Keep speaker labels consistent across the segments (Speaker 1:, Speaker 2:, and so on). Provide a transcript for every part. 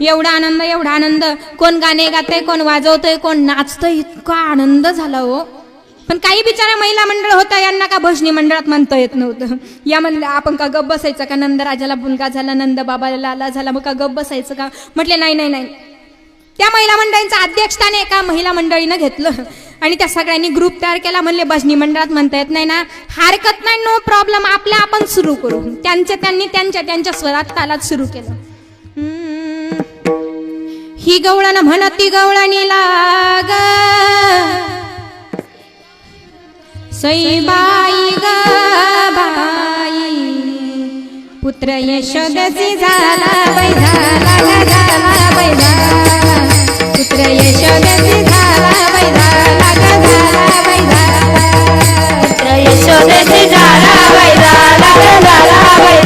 Speaker 1: एवढा आनंद, कोण गाणे गातय, कोण वाजवतय, कोण नाचतय, इतका आनंद झाला हो. पण काही बिचारा महिला मंडळ होता, यांना का भजनी मंडळात म्हणता येत नव्हतं. या म्हणलं आपण का गप बसायचं का, नंदराजाला मुलगा झाला, नंद बाबाला लाला झाला, मग का गप बसायचं का. म्हटले नाही, त्या महिला मंडळींचं अध्यक्षस्थान एका महिला मंडळीनं घेतलं आणि त्या सगळ्यांनी ग्रुप तयार केला. म्हणले भजनी मंडळात म्हणता येत नाही ना, हरकत नाही, नो प्रॉब्लेम, आपल्या आपण सुरू करू. त्यांनी त्यांच्या स्वरात तालात सुरू केलं. ही गवळण म्हणती गवळणी लाग, सईबाई ग बाई, पुत्र यशोदची झाला बाई, झाला बाई, पुत्र यशोदची झाला बाई, झाला बाई, पुत्र यशोदची झाला बाई, झाला बाई,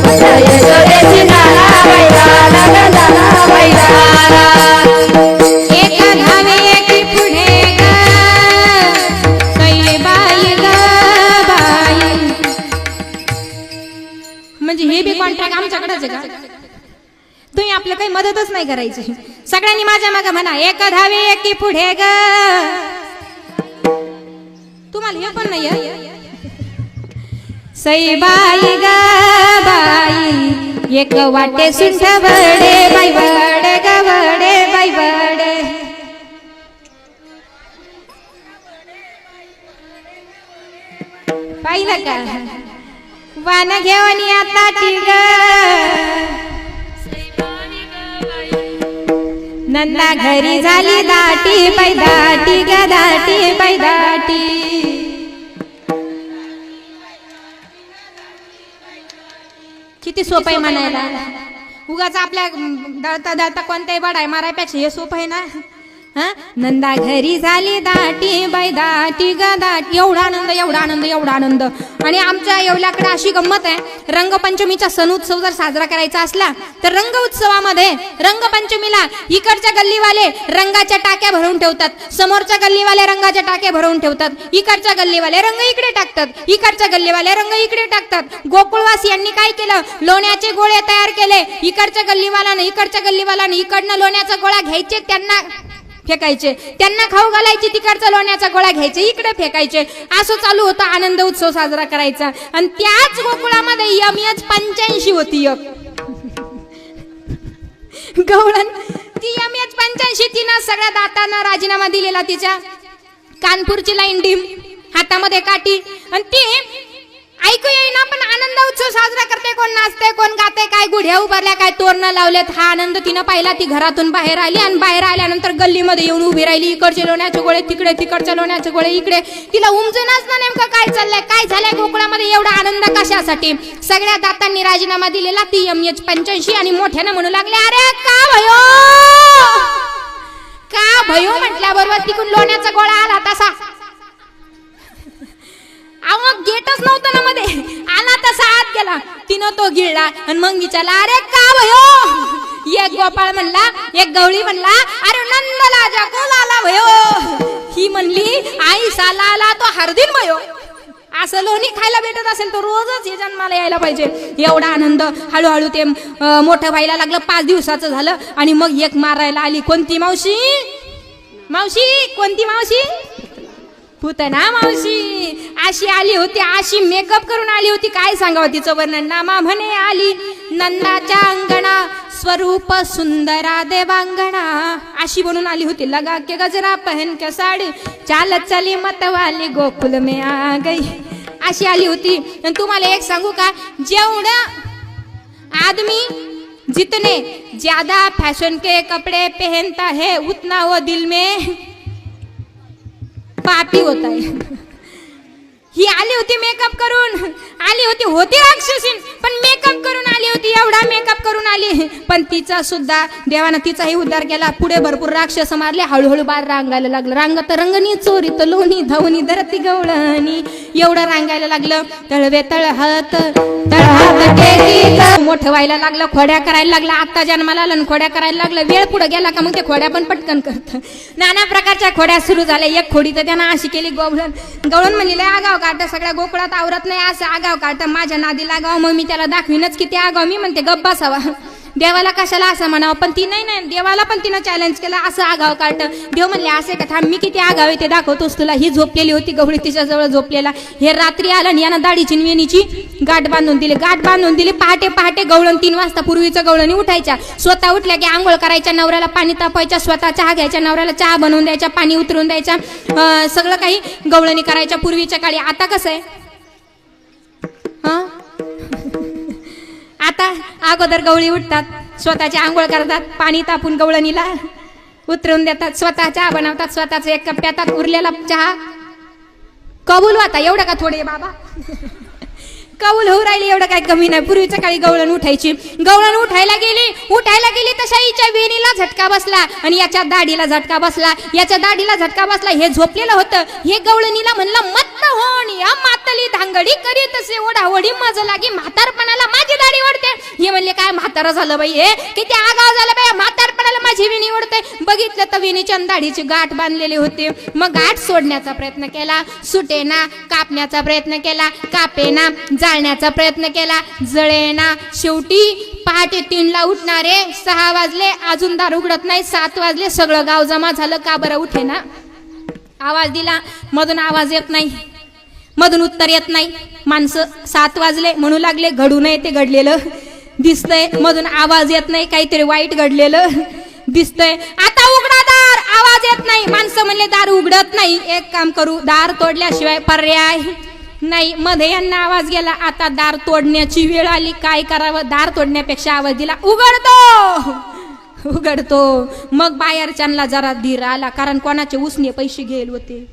Speaker 1: पुत्र यशोदची झाला बाई, झाला बाई. एक धावे एकी पुढे ग, सईबाई ग बाई. म्हणजे हे बी कॉन्ट्रॅक्ट आमच्याकडेच आहे का, तुम्ही आपलं काही मदतच नाही करायची. सगळ्यांनी माझ्या मागे म्हणा, एक धावे एकी पुढे ग. तुम्हाला हे पण नाही, सईबाई ग बाई, एक वाटे सुंठ वडे बाई, वडे ग वडे बाई, वडे. पाहिलं का, वान घेऊन आता टिग, नंदा घरी झाली दाटी बाई, दाटी ग दाटी बाई, दाटी. किती सोपं आहे म्हणायला, उगाच आपल्या दळता कोणत्याही बडाय मारायपेक्षा हे सोपं आहे ना. नंदा घरी झाली दाटी बाई, दाटी ग दाटी. एवढा आनंद. आणि आमच्या येवल्याकडे अशी गंमत आहे, रंगपंचमीचा सण उत्सव जर साजरा करायचा असला तर रंग उत्सवामध्ये रंगपंचमीला इकडच्या गल्लीवाले रंगाच्या टाक्या भरून ठेवतात, समोरच्या गल्लीवाले रंगाच्या टाक्या भरून ठेवतात, इकडच्या गल्लीवाले रंग इकडे टाकतात, इकडच्या गल्लीवाले रंग इकडे टाकतात. गोकुळवासी यांनी काय केलं, लोण्याचे गोळे तयार केले. इकडच्या गल्लीवालाने इकडनं लोण्याचा गोळा घ्यायचे, त्यांना फेकायचे, त्यांना खाऊ घालायची, तिकडचा लोण्याचा गोळा घ्यायचे, इकडे फेकायचे. असं चालू होता आनंद उत्सव साजरा करायचा. आणि त्याच गोकुळामध्ये यमयच 85 होती. गवळण ती यमयच 85, तिनं सगळ्या दातांना राजीनामा दिलेला, तिच्या कानपूरची लाईन डीम, हातामध्ये काठी. आणि ती ऐकू येईना पण आनंद उत्सव साजरा करते, कोण नाचते, कोण गाते, काय गुढ्या उभारल्या, काय तोरणं लावलेत. हा आनंद तिनं पाहिला. ती घरातून बाहेर आली आणि बाहेर आल्यानंतर गल्लीमध्ये येऊन उभी राहिली. इकडचे लोण्याचे गोळे तिकडे, तिकडच्या लोण्याचे गोळे इकडे. तिला उमजूनच ना नेमकं काय चाललंय, काय झालंय गोकुळामध्ये, एवढा आनंद कशासाठी. सगळ्या दातांनी राजीनामा दिलेला. ती यमयच 85 आणि मोठ्यानं म्हणू लागले, अरे का भयो म्हटल्याबरोबर तिकडून लोण्याचा गोळा आला तसा. मग गेटच नव्हतं ना मध्ये, आला तसा आत गेला. तिनं तो गिळला आणि मग विचारला, अरे का भयो. एक गोपाळ म्हणला, एक गवळी म्हणला, अरे नंदलाजा कोण आला भयो. ही म्हणली, आई साला आला तो हरदिन भयो. असं लोणी खायला भेटत असेल तर रोजच हे जन्माला यायला पाहिजे. एवढा आनंद. हळूहळू ते मोठं व्हायला लागलं. 5 दिवसाचं झालं आणि मग एक मारायला आली. कोणती मावशी, कोणती मावशी, पुतना मावशी. अशी आली होती, अशी मेकअप करून आली होती, काय सांगावं तिचं वर्णन. नामा म्हणे आली नंदाच्या अंगणा, स्वरूप सुंदरा देवांगणा. अशी बनून आली होती. लगा के गजरा पहन के साडी, चालत चली मतवाली गोकुल में आ गई. अशी आली होती. तुम्हाला एक सांगू का, जेवढं आदमी जितने ज्यादा फैशन के कपड़े पहनता है उतना वो दिल में पापी होता है. ही आली होती मेकअप करून, आली होती राक्षसीन, पण मेकअप करून आली होती. एवढा मेकअप करून आली, पण तिचा सुद्धा देवानं तिचाही उद्धार केला. पुढे भरपूर राक्षस मारले. हळूहळू बार रांगायला लागलं. रांगत रंगणी चोरीत लोणी धावणी धरती गवळणी. एवढं रांगायला लागलं. तळवे तळहात मोठं व्हायला लागलं. खोड्या करायला लागला. आता जन्माला आलं खोड्या करायला लागलं. वेळ पुढे गेला का मग ते खोड्या पण पटकन करत. नाना प्रकारच्या खोड्या सुरू झाल्या. एक खोडी तर त्यानं अशी केली. गवळण म्हणलेलं आगाव काढतं, सगळ्या गोकुळात आवरत नाही असं आगाव काढतं. माझ्या नादी लागाव, मग मी त्याला दाखवीनच किती आगाव. मी म्हणते गप बसावा. देवाला कशाला असं म्हणावं, पण ती नाही, देवाला पण तिनं चॅलेंज केला, असं आगाव काढत. देव म्हणले असे का, थांब मी किती आगाव आहे ते दाखवतोस तुला. ही झोपलेली होती गवळी, तिच्याजवळ झोपलेला. हे रात्री आला आणि यानं दाढीची वेणीची गाठ बांधून दिली. पहाटे पहाटे गवळण 3 वाजता पूर्वीचं गवळणी उठायच्या, स्वतः उठल्या की आंघोळ करायच्या, नवऱ्याला पाणी तापवायच्या, स्वतः चहा घ्यायच्या, नवऱ्याला चहा बनवून द्यायच्या, पाणी उतरून द्यायच्या, सगळं काही गवळणी करायच्या पूर्वीच्या काळी. आता कसं आहे, आता अगोदर गवळी उठतात, स्वतःची आंघोळ करतात, पाणी तापून गवळणीला उतरवून देतात, स्वतः चहा बनवतात, स्वतःच 1 कप प्यातात, उरलेला चहा कबूल होता. एवढं का थोडे बाबा, कबूल होऊ राहिली, एवढं काय कमी नाही. पूर्वीच्या काळी गवळण उठायची. गवळण उठायला गेली तशा हिच्या वेणीला झटका बसला आणि याच्या दाढीला झटका बसला, हे झोपलेलं होतं. हे गवळणीला म्हणलं, मत्त होण या मातली धांगडी करी तसे ओढाओढी मज लागी, म्हातारपणाला माझी दाढी ओढते. हे म्हणले काय म्हातारा झालं बाई, हे किती आगाव झालं बाई, म्हातारपणाला माझी वेणी ओढते. बघितलं तर वेणीच्या दाढीची गाठ बांधलेली होती. मग गाठ सोडण्याचा प्रयत्न केला, सुटेना. कापण्याचा प्रयत्न केला, कापेना. जाळण्याचा प्रयत्न केला, जळेना. शेवटी पहाटे 3ला उठणारे, 6 वाजले अजून दार उघडत नाही, 7 वाजले सगळं गाव जमा झालं. का बरं उठेना? आवाज दिला, मधून आवाज येत नाही, मधून उत्तर येत नाही. माणसं 7 वाजले म्हणू लागले, घडू नये ते घडलेलं दिसतंय, मधून आवाज येत नाही, काहीतरी वाईट घडलेलं दिसतंय. आता उघडा दार, आवाज येत नाही. माणसं म्हणले दार उघडत नाही, एक काम करू, दार तोडल्याशिवाय पर्याय नाही. मध्ये यांना आवाज गेला, आता दार तोडण्याची वेळ आली, काय करावं. दार तोडण्यापेक्षा आवाज दिला, उघडतो. मग बाहेरच्यांना जरा धीर आला, कारण कोणाचे उसने पैसे घेल होते.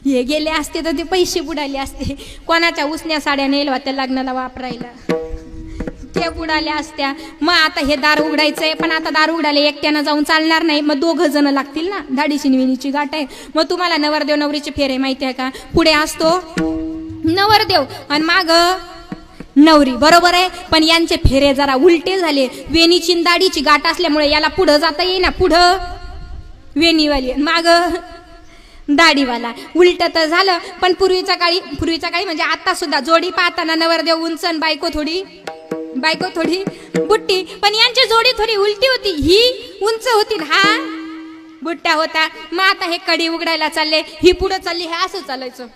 Speaker 1: हे गेले असते तर ते पैसे बुडाले असते. कोणाच्या उसन्या साड्या नेल होत्या लग्नाला वापरायला, ते बुडाल्या असत्या. मग आता हे दार उघडायचंय, पण आता दार उघडायला एकट्यानं जाऊन चालणार नाही, मग 2 जण लागतील ना. दाढीची वेणीची गाठ आहे. मग तुम्हाला नवरदेव नवरीचे फेरे माहिती आहे का? पुढे असतो नवरदेव आणि माग नवरी, बरोबर आहे. पण यांचे फेरे जरा उलटे झाले. वेणीची दाढीची गाठ असल्यामुळे याला पुढं जाता येईना, पुढं वेणीवाली, माग दाढीवाला. उलट तर झालं. पण पूर्वीच्या काळी म्हणजे आता सुद्धा जोडी पाहताना नवरदेव उंच आणि बायको थोडी बुट्टी, पण यांची जोडी थोडी उलटी होती. ही उंच होती, हा बुट्टा होता. मग आता हे कडी उघडायला चालले, ही पुढे चालली, हे असं चालायचं.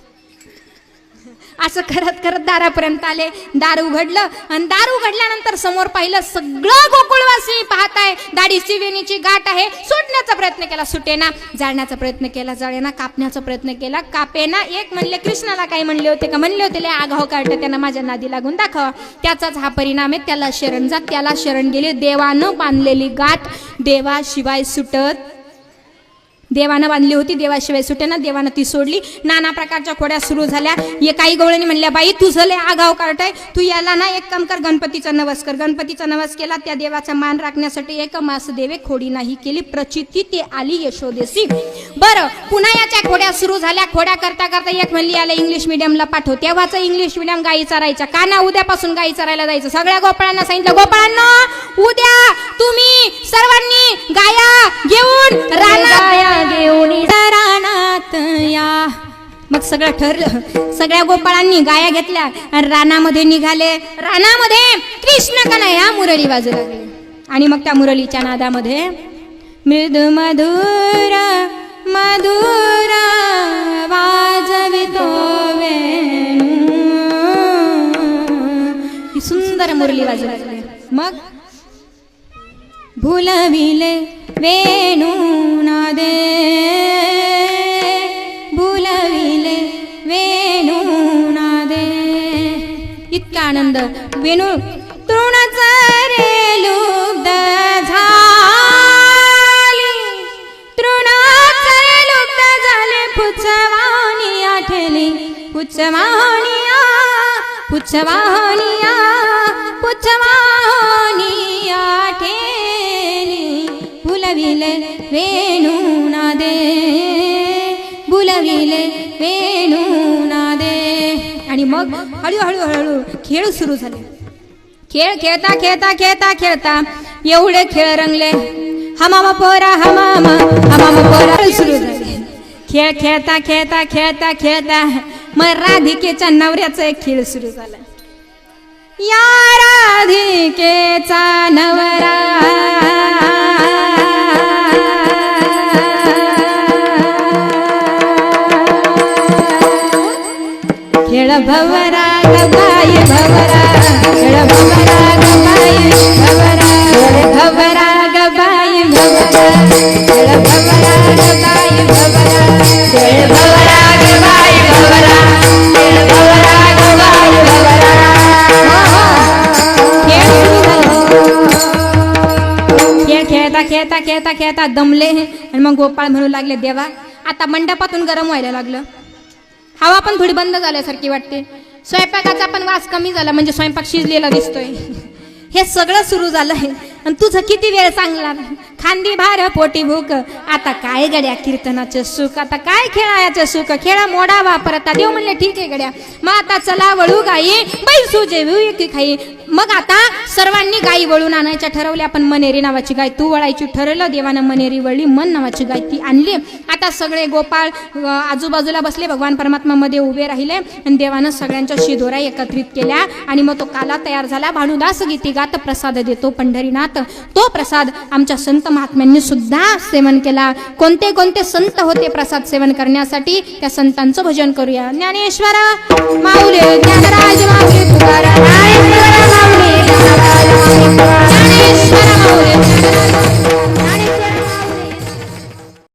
Speaker 1: असं करत करत दारापर्यंत आले. दार उघडलं आणि दार उघडल्यानंतर समोर पाहिलं, सगळं गोकुळवासी पाहताय. दाढीची वेणीची गाठ आहे. सोडण्याचा प्रयत्न केला, सुटेना. जाळण्याचा प्रयत्न केला, जळेना. कापण्याचा प्रयत्न केला, कापेना. एक म्हणले, कृष्णाला काय म्हणले होते का? म्हणले होते, आगाव काढतं त्यांना माझ्या नादी लागून दाखवा. त्याचाच हा परिणाम आहे. त्याला शरण जा. त्याला शरण गेले. देवानं बांधलेली गाठ देवाशिवाय सुटत, देवानं बांधली होती, देवाशिवाय सुटेना. देवानं ती सोडली. नाना प्रकारच्या खोड्या सुरू झाल्या. ये काही गवळणी म्हणल्या, बाई तुझं लय आगाव काढताय, तू याला ना एक काम कर, गणपतीचा नवस कर. गणपतीचा नवस केला. त्या देवाचा मान राखण्यासाठी 1 मास देवे खोडी नाही केली. प्रचिती ते आली यशोदेसी. बरं, पुन्हा याच्या खोड्या सुरू झाल्या. खोड्या करता करता एक म्हणली, याला इंग्लिश मिडियमला पाठव. तेव्हाच इंग्लिश मिडियम गाई चरायच्या. का ना, उद्यापासून गाई चरायला जायचं. सगळ्या गोपाळांना सांगितलं, गोपाळांना उद्या तुम्ही सर्वांनी गाया घेऊन रानात रानात या. मग सगळं ठरलं. सगळ्या गोपाळांनी गाया घेतल्या आणि रानामध्ये निघाले. रानामध्ये कृष्ण कन्हैया मुरळी वाजू लागले. आणि मग त्या मुरळीच्या नादामध्ये मृदू मधुर मधुर वाजवितो वेणू, ही सुंदर मुरली वाजू लागली. मग भुलविले वेणू नादे, भुलविले वेणू नादे. इतका आनंद. वेणू तृणच रे लुब्ध झाली, तृणाच रे लुब्ध झाले. पुच्छवाणी आठली, पुच्छवाणिया, पुच्छवाणिया, पुच्छवाणी आठली. भुलविले वेणू नादे, भुलविले वेणू नादे. आणि मग हळूहळू खेळ सुरू झाले. खेळ खेळता खेळता खेळता खेळता एवढे खेळ रंगले. हमामा पोरा हमामा, हमामा पोरा सुरू झाले. खेळ खेळता खेळता खेळता खेळता मग राधिकेच्या नवऱ्याचा एक खेळ सुरू झाला. या राधिकेचा नवरा खेळ भवरा गबाई भवरा, खेळ भवरा गबाई भवरा, खेळ भवरा गबाई भवरा, खेळ भवरा गबाई भवरा, खेळ भवरा गबाई भवरा, खेळ भवरा गबाई भवरा. खेळ खेळता खेळता खेळता खेळता दमले आणि मग गोपाळ म्हणू लागले, देवा आता मंडपातून गरम व्हायला लागलं, हवा पण थोडी बंद झाल्यासारखी वाटते, स्वयंपाकाचा पण वास कमी झाला, म्हणजे स्वयंपाक शिजलेला दिसतोय. हे सगळं सुरू झालंय आणि तुझं किती वेळ चांगला, खांदी भार पोटी भूक, आता काय गड्या कीर्तनाचं सुख, आता काय खेळायचं सुख, खेळा मोडा वापरता. देव म्हणले ठीक आहे गड्या, मग आता चला वळू गाई बैसू जेवी खाई. मग आता सर्वांनी गायी वळून आणायच्या ठरवल्या, पण मनेरी नावाची गाय तू वळायची ठरवलं, देवानं मनेरी वळली, मन नावाची गाय ती आणली. आता सगळे गोपाळ आजूबाजूला बसले, भगवान परमात्मा मध्ये उभे राहिले आणि देवानं सगळ्यांच्या शिदोऱ्या एकत्रित केल्या आणि मग तो काला तयार झाला. भानुदास गीती गात प्रसाद देतो पंढरीनाथ, तो प्रसाद आमच्या संत महात्म्यांनी सुद्धा सेवन केला. कोणते कोणते संत होते प्रसाद सेवन करण्यासाठी, त्या संतांचं भजन करूया. ज्ञानेश्वर माऊली